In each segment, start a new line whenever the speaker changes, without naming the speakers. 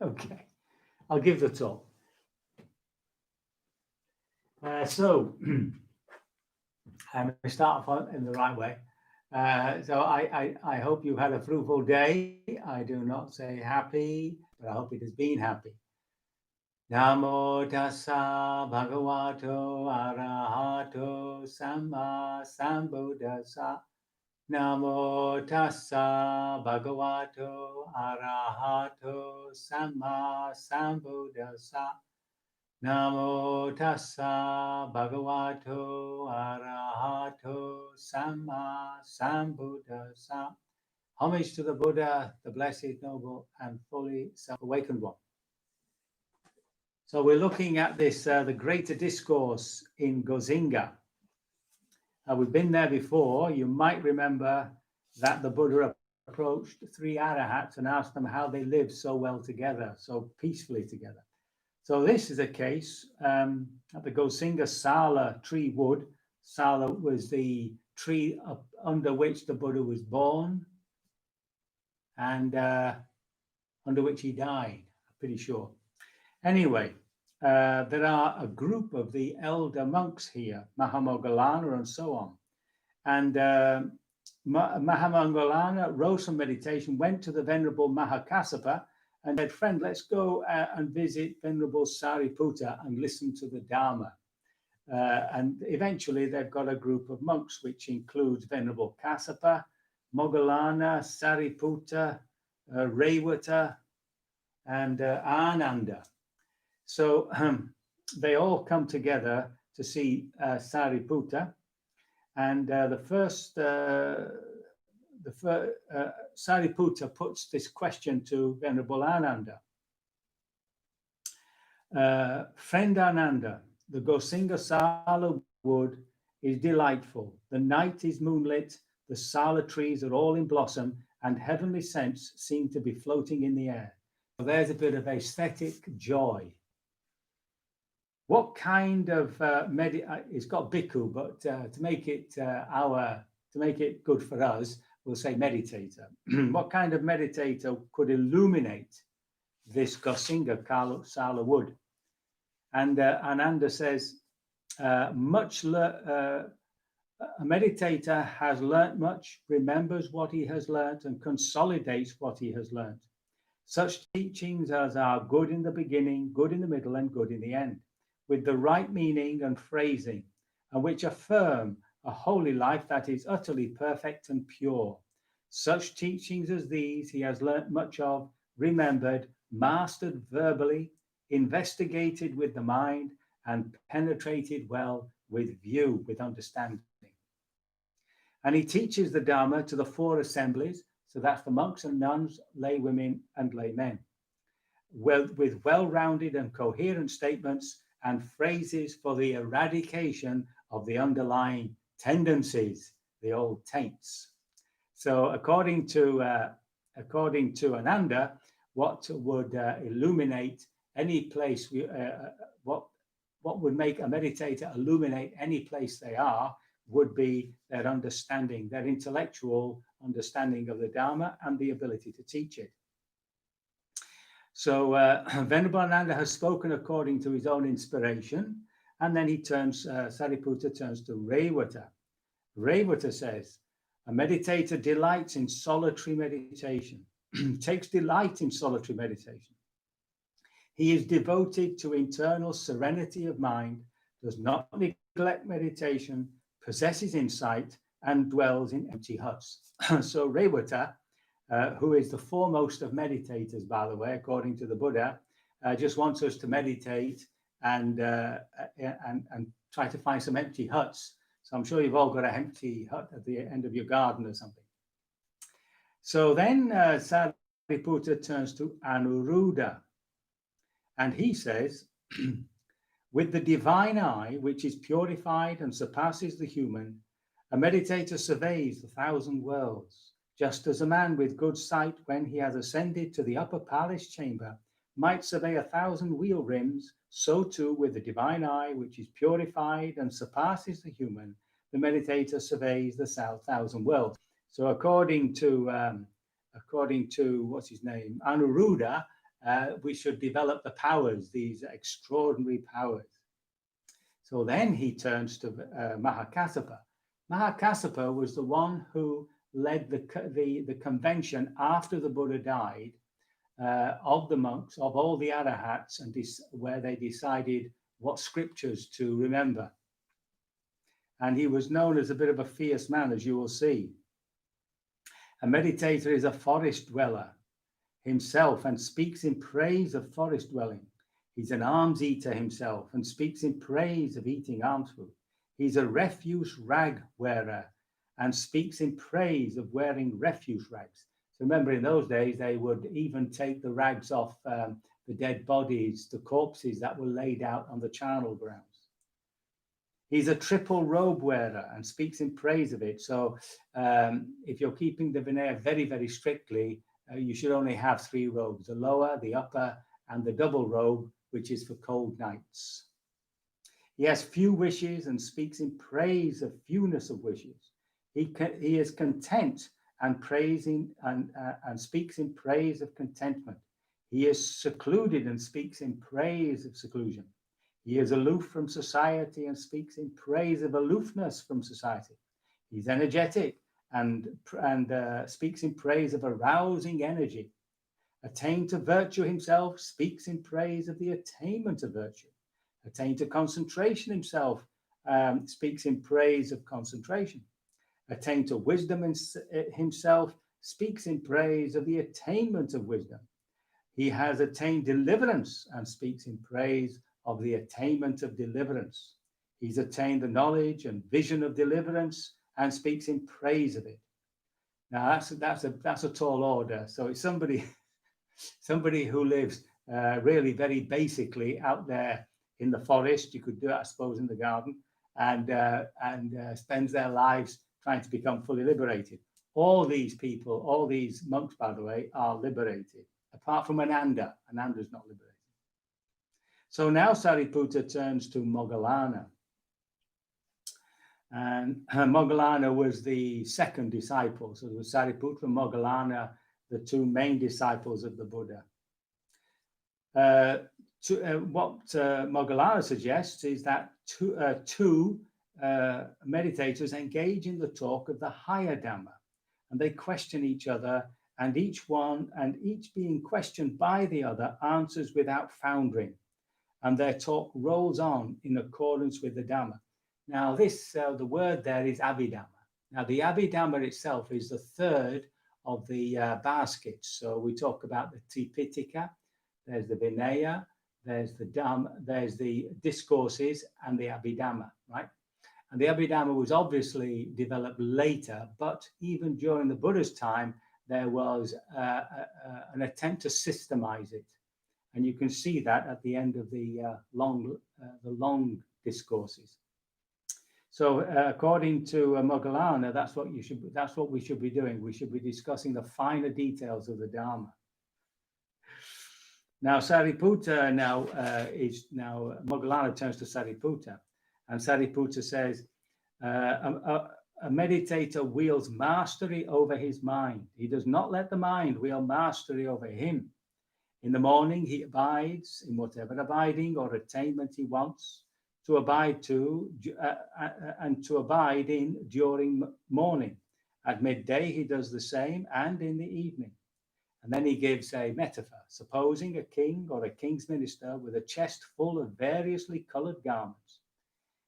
Okay, I'll give the talk. So I'm going to start off in the right way. So I hope you've had a fruitful day. I do not say happy, but I hope it has been happy. Namo tassa bhagavato arahato samma sambuddhassa. Namo tassa bhagavato arahato samma sambuddhassa. Namo tassa bhagavato arahato samma sambuddhassa. Homage to the Buddha, the blessed, noble, and fully self-awakened one. So we're looking at this, the greater discourse in Gosingha. We've been there before. You might remember that the Buddha approached three arahats and asked them how they lived so well together, so peacefully together. So this is a case at the Gosingha Sala tree wood. Sala was the tree under which the Buddha was born and under which he died, I'm pretty sure. Anyway, there are a group of the elder monks here, Mahamoggallana and so on. And Mahamoggallana rose from meditation, went to the Venerable Mahakassapa and said, friend, let's go and visit Venerable Sariputta and listen to the Dharma. And eventually they've got a group of monks, which includes Venerable Kassapa, Moggallana, Sariputta, Revata, and Ananda. So they all come together to see Sariputta, and Sariputta puts this question to Venerable Ananda. Friend Ananda, the Gosingha Sala wood is delightful. The night is moonlit, the Sala trees are all in blossom, and heavenly scents seem to be floating in the air. So there's a bit of aesthetic joy. What kind of it's got bhikkhu, but to make it good for us, we'll say meditator. What kind of meditator could illuminate this Gosingha Sala wood? And Ananda says, a meditator has learnt much, remembers what he has learnt, and consolidates what he has learnt. Such teachings as are good in the beginning, good in the middle, and good in the end, with the right meaning and phrasing, and which affirm a holy life that is utterly perfect and pure. Such teachings as these he has learnt much of, remembered, mastered verbally, investigated with the mind, and penetrated well with view, with understanding. And he teaches the Dharma to the four assemblies, so that's the monks and nuns, lay women and lay men, with well-rounded and coherent statements and phrases for the eradication of the underlying tendencies, the old taints. So according to Ananda, what would illuminate any place, what would make a meditator illuminate any place they are would be their understanding, their intellectual understanding of the Dharma and the ability to teach it. So Venerable Ananda has spoken according to his own inspiration, and then Sariputta turns to Revata. Revata says, a meditator delights in solitary meditation, takes delight in solitary meditation. He is devoted to internal serenity of mind, does not neglect meditation, possesses insight, and dwells in empty huts. So Revata, who is the foremost of meditators, by the way, according to the Buddha, just wants us to meditate and try to find some empty huts. So I'm sure you've all got an empty hut at the end of your garden or something. So then Sariputta turns to Anuruddha, and he says, with the divine eye, which is purified and surpasses the human, a meditator surveys the thousand worlds, just as a man with good sight, when he has ascended to the upper palace chamber, might survey 1,000 wheel rims, so too with the divine eye, which is purified and surpasses the human, the meditator surveys the 1,000 worlds. So according to what's his name, Anuruddha, we should develop the powers, these extraordinary powers. So then he turns to Mahakassapa. Mahakassapa was the one who led the convention after the Buddha died, of the monks, of all the arahats, and where they decided what scriptures to remember. And he was known as a bit of a fierce man, as you will see. A meditator is a forest dweller himself and speaks in praise of forest dwelling. He's an alms eater himself and speaks in praise of eating alms food. He's a refuse rag wearer and speaks in praise of wearing refuse rags. So remember, in those days, they would even take the rags off the dead bodies, the corpses that were laid out on the charnel grounds. He's a triple robe wearer and speaks in praise of it. So if you're keeping the Vinaya very, very strictly, you should only have 3 robes, the lower, the upper, and the double robe, which is for cold nights. He has few wishes and speaks in praise of fewness of wishes. He is content and praising and speaks in praise of contentment. He is secluded and speaks in praise of seclusion. He is aloof from society and speaks in praise of aloofness from society. He's energetic and speaks in praise of arousing energy. Attained to virtue himself, speaks in praise of the attainment of virtue. Attained to concentration himself, speaks in praise of concentration. Attained to wisdom himself, speaks in praise of the attainment of wisdom. He has attained deliverance and speaks in praise of the attainment of deliverance. He's attained the knowledge and vision of deliverance and speaks in praise of it. Now that's a tall order. So it's somebody who lives really very basically out there in the forest. You could do it, I suppose, in the garden, and spends their lives trying to become fully liberated. All these people, all these monks, by the way, are liberated, apart from Ananda. Ananda's not liberated. So now Sariputta turns to Moggallana. And Moggallana was the second disciple. So there was Sariputta and Moggallana, the 2 main disciples of the Buddha. What Moggallana suggests is that two meditators engage in the talk of the higher Dhamma, and they question each other, and each being questioned by the other answers without foundering, and their talk rolls on in accordance with the Dhamma. Now, the word there is Abhidhamma. Now, the Abhidhamma itself is the third of the baskets. So we talk about the Tipitaka, there's the Vinaya, there's the Dhamma, there's the discourses, and the Abhidhamma, right? And the Abhidhamma was obviously developed later, but even during the Buddha's time, there was an attempt to systemize it. And you can see that at the end of the long discourses. So according to Moggallana, that's what we should be doing. We should be discussing the finer details of the Dharma. Now Sariputta Moggallana turns to Sariputta, and Sariputta says, a meditator wields mastery over his mind. He does not let the mind wield mastery over him. In the morning, he abides in whatever abiding or attainment he wants to abide and to abide in during morning. At midday, he does the same, and in the evening. And then he gives a metaphor. Supposing a king or a king's minister with a chest full of variously colored garments.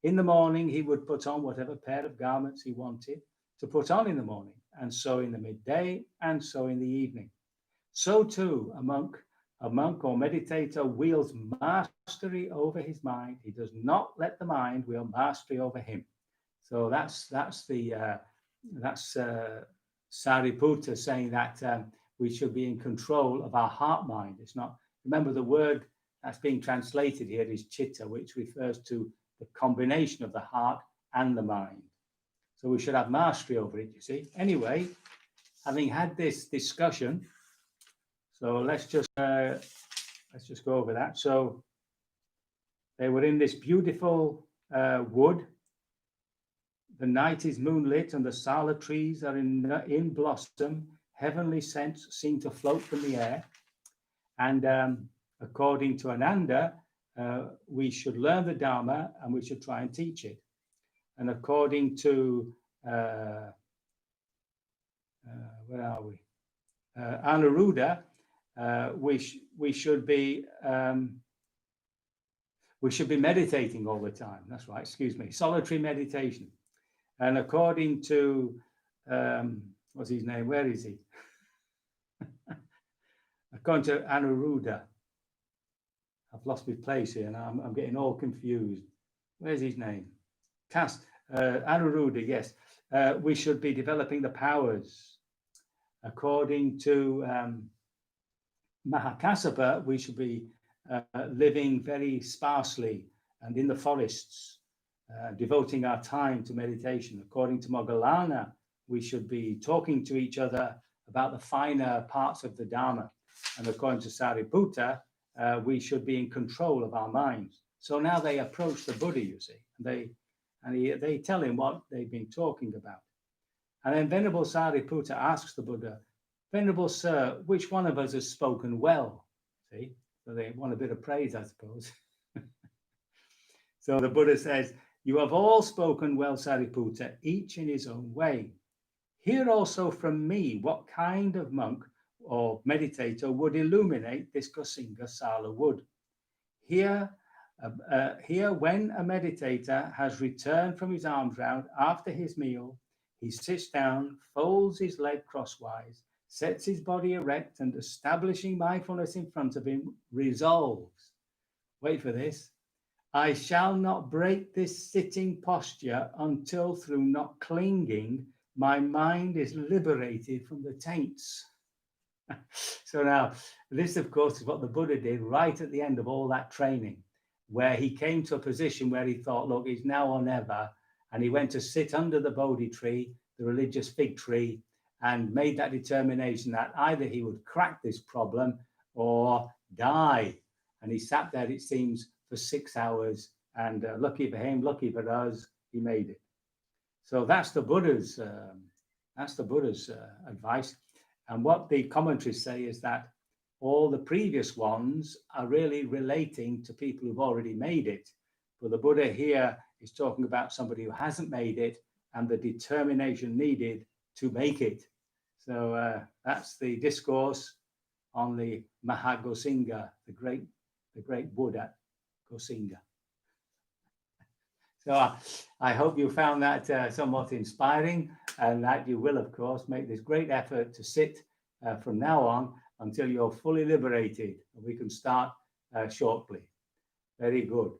In the morning, he would put on whatever pair of garments he wanted to put on in the morning, and so in the midday, and so in the evening. So too, a monk or meditator wields mastery over his mind. He does not let the mind wield mastery over him. So that's Sariputta saying that we should be in control of our heart mind. It's not. Remember, the word that's being translated here is chitta, which refers to the combination of the heart and the mind. So we should have mastery over it, you see. Anyway, having had this discussion, so let's just go over that. So they were in this beautiful wood. The night is moonlit and the sala trees are in blossom. Heavenly scents seem to float from the air. And according to Ananda, we should learn the Dharma and we should try and teach it. And according to, where are we? Anuruddha, we should be meditating all the time. That's right, excuse me, solitary meditation. And according to, what's his name? Where is he? According to Anuruddha, I've lost my place here and I'm getting all confused. Where's his name? Anuruddha, yes. We should be developing the powers. According to Mahakassapa, we should be living very sparsely and in the forests, devoting our time to meditation. According to Moggallana, we should be talking to each other about the finer parts of the Dharma. And according to Sariputta, we should be in control of our minds. So now they approach the Buddha, you see, and they tell him what they've been talking about. And then Venerable Sariputta asks the Buddha, Venerable Sir, which one of us has spoken well? See, so they want a bit of praise, I suppose. So the Buddha says, you have all spoken well, Sariputta, each in his own way. Hear also from me what kind of monk or meditator would illuminate this Gosingha Sala wood. Here, when a meditator has returned from his alms round after his meal, he sits down, folds his leg crosswise, sets his body erect, and establishing mindfulness in front of him, resolves, wait for this, I shall not break this sitting posture until through not clinging, my mind is liberated from the taints. So now, this, of course, is what the Buddha did right at the end of all that training, where he came to a position where he thought, look, it's now or never. And he went to sit under the Bodhi tree, the religious fig tree, and made that determination that either he would crack this problem or die. And he sat there, it seems, for 6 hours. And lucky for him, lucky for us, he made it. So that's the Buddha's advice. And what the commentaries say is that all the previous ones are really relating to people who've already made it. But the Buddha here is talking about somebody who hasn't made it and the determination needed to make it. So that's the discourse on the Mahagosingha, the great Buddha Gosingha. So I hope you found that somewhat inspiring, and that you will, of course, make this great effort to sit from now on until you're fully liberated. We can start shortly. Very good.